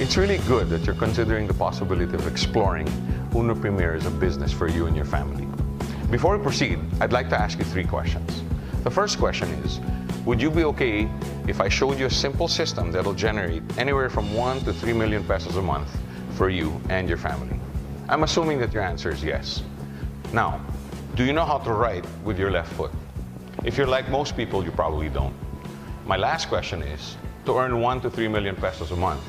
It's really good that you're considering the possibility of exploring Uno Premier as a business for you and your family. Before we proceed, I'd like to ask you 3 questions. The first question is, would you be okay if I showed you a simple system that'll generate anywhere from 1 to 3 million pesos a month for you and your family? I'm assuming that your answer is yes. Now, do you know how to write with your left foot? If you're like most people, you probably don't. My last question is, to earn 1 to 3 million pesos a month,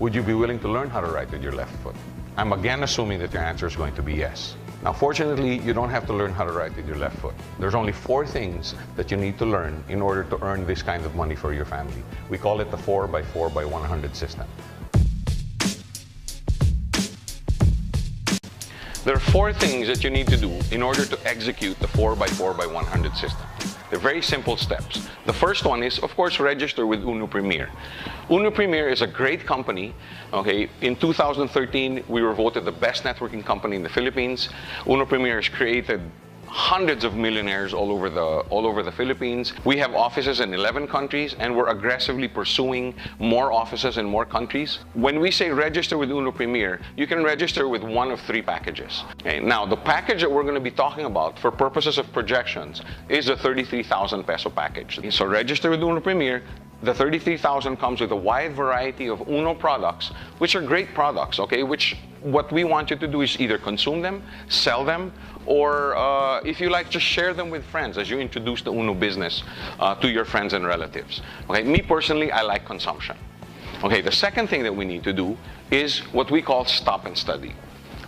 would you be willing to learn how to write with your left foot? I'm again assuming that your answer is going to be yes. Now, fortunately, you don't have to learn how to write with your left foot. There's only 4 things that you need to learn in order to earn this kind of money for your family. We call it the 4x4x100 system. There are 4 things that you need to do in order to execute the 4x4x100 system. They're very simple steps. The first one is, of course, register with Uno Premier. Uno Premier is a great company. Okay, in 2013, we were voted the best networking company in the Philippines. Uno Premier has created hundreds of millionaires all over the Philippines. We have offices in 11 countries, and we're aggressively pursuing more offices in more countries. When we say register with Uno Premier, you can register with one of 3 packages. Okay, now, the package that we're going to be talking about for purposes of projections is the 33,000 peso package. So register with Uno Premier. The 33,000 comes with a wide variety of Uno products, which are great products, okay? What we want you to do is either consume them, sell them, or if you like, just share them with friends as you introduce the Uno business to your friends and relatives. Okay, me personally, I like consumption. Okay, the second thing that we need to do is what we call stop and study.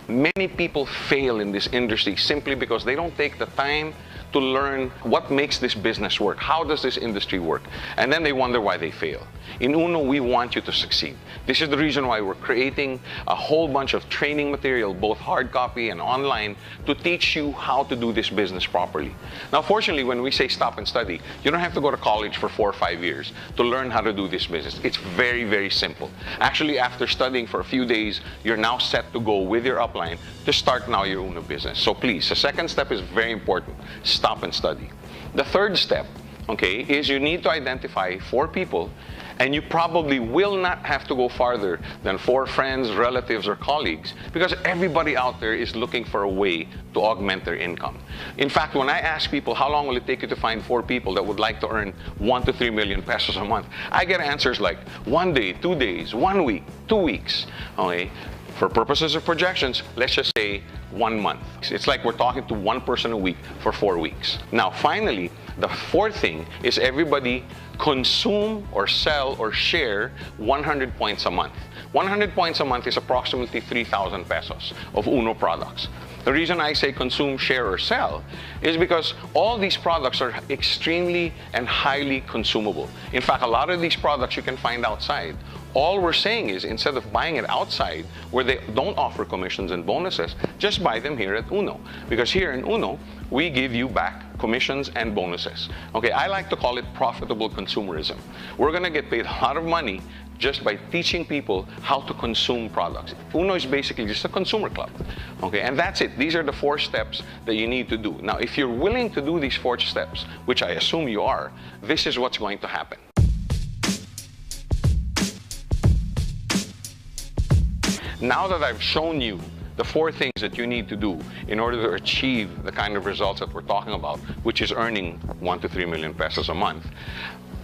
Many people fail in this industry simply because they don't take the time to learn what makes this business work. How does this industry work? And then they wonder why they fail. In Uno, we want you to succeed. This is the reason why we're creating a whole bunch of training material, both hard copy and online, to teach you how to do this business properly. Now, fortunately, when we say stop and study, you don't have to go to college for 4 or 5 years to learn how to do this business. It's very, very simple. Actually, after studying for a few days, you're now set to go with your upline to start now your Uno business. So please, the second step is very important. Stop and study. The third step, okay, is you need to identify 4 people, and you probably will not have to go farther than 4 friends, relatives, or colleagues, because everybody out there is looking for a way to augment their income. In fact, when I ask people, how long will it take you to find 4 people that would like to earn 1 to 3 million pesos a month, I get answers like 1 day, 2 days, 1 week, 2 weeks, okay? For purposes of projections, let's just say 1 month. It's like we're talking to 1 person a week for 4 weeks. Now, finally, the 4th thing is everybody consume or sell or share 100 points a month. 100 points a month is approximately 3,000 pesos of Uno products. The reason I say consume, share, or sell is because all these products are extremely and highly consumable. In fact, a lot of these products you can find outside. All we're saying is, instead of buying it outside where they don't offer commissions and bonuses, just buy them here at Uno. Because here in Uno, we give you back commissions and bonuses. Okay, I like to call it profitable consumerism. We're gonna get paid a lot of money just by teaching people how to consume products. Uno is basically just a consumer club. Okay, and that's it. These are the 4 steps that you need to do. Now, if you're willing to do these 4 steps, which I assume you are, this is what's going to happen. Now that I've shown you the 4 things that you need to do in order to achieve the kind of results that we're talking about, which is earning 1 to 3 million pesos a month,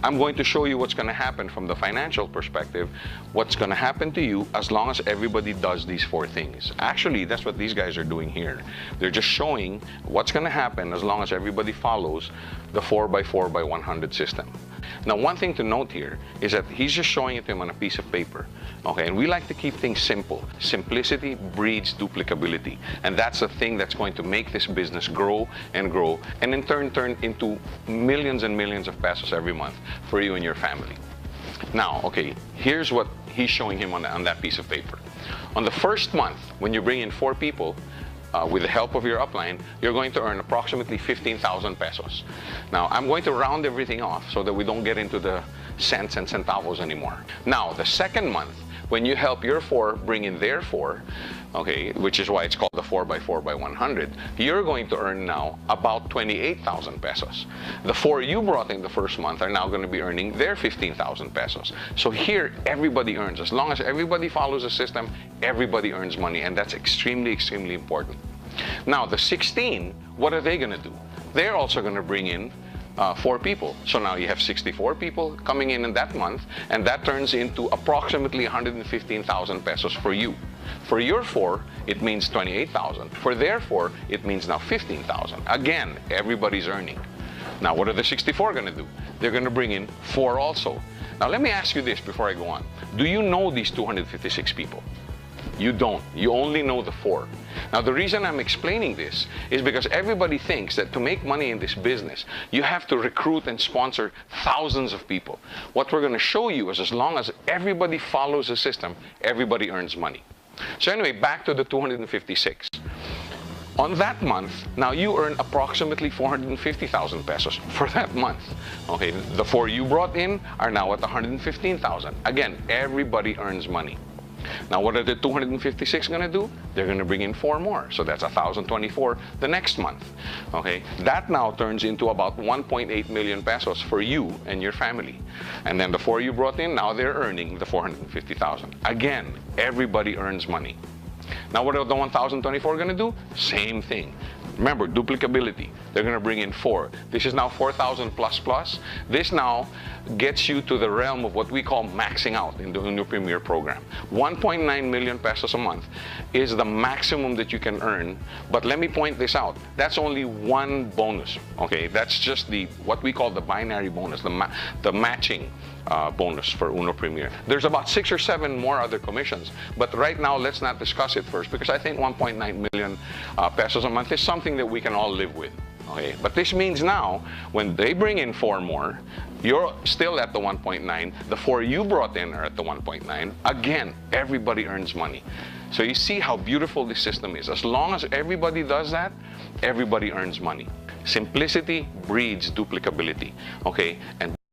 I'm going to show you what's going to happen from the financial perspective, what's going to happen to you as long as everybody does these 4 things. Actually, that's what these guys are doing here. They're just showing what's going to happen as long as everybody follows the 4x4x100 system. Now, one thing to note here is that he's just showing it to him on a piece of paper. Okay, and we like to keep things simple. Simplicity breeds duplicability. And that's the thing that's going to make this business grow, and in turn into millions and millions of pesos every month for you and your family. Now, okay, here's what he's showing him on that piece of paper. On the first month, when you bring in 4 people, with the help of your upline, you're going to earn approximately 15,000 pesos. Now, I'm going to round everything off so that we don't get into the cents and centavos anymore. Now, the second month, when you help your 4 bring in their 4, okay, which is why it's called the 4x4x100, you're going to earn now about 28,000 pesos. The 4 you brought in the first month are now going to be earning their 15,000 pesos. So here, everybody earns. As long as everybody follows the system, everybody earns money, and that's extremely, extremely important. Now, the 16, what are they going to do? They're also going to bring in 4 people. So now you have 64 people coming in that month, and that turns into approximately 115,000 pesos for you. For your 4, it means 28,000. For their 4, it means now 15,000. Again, everybody's earning. Now, what are the 64 going to do? They're going to bring in 4 also. Now, let me ask you this before I go on. Do you know these 256 people? You don't. You only know the 4. Now, the reason I'm explaining this is because everybody thinks that to make money in this business, you have to recruit and sponsor thousands of people. What we're going to show you is as long as everybody follows the system, everybody earns money. So anyway, back to the 256. On that month, now you earn approximately 450,000 pesos for that month. Okay, the 4 you brought in are now at 115,000. Again, everybody earns money. Now, what are the 256 going to do? They're going to bring in 4 more. So that's 1,024 the next month. Okay, that now turns into about 1.8 million pesos for you and your family. And then the 4 you brought in, now they're earning the 450,000. Again, everybody earns money. Now, what are the 1,024 going to do? Same thing. Remember, duplicability. They're going to bring in 4. This is now 4,000 plus plus. This now gets you to the realm of what we call maxing out in the Uno Premier program. 1.9 million pesos a month is the maximum that you can earn. But let me point this out. That's only one bonus. Okay, that's just what we call the binary bonus, the matching bonus for Uno Premier. There's about 6 or 7 more other commissions, but right now let's not discuss it first, because I think 1.9 million pesos a month is something that we can all live with. Okay, but this means now when they bring in 4 more, you're still at the 1.9. The 4 you brought in are at the 1.9. Again, everybody earns money. So you see how beautiful this system is. As long as everybody does that, everybody earns money. Simplicity breeds duplicability. Okay, and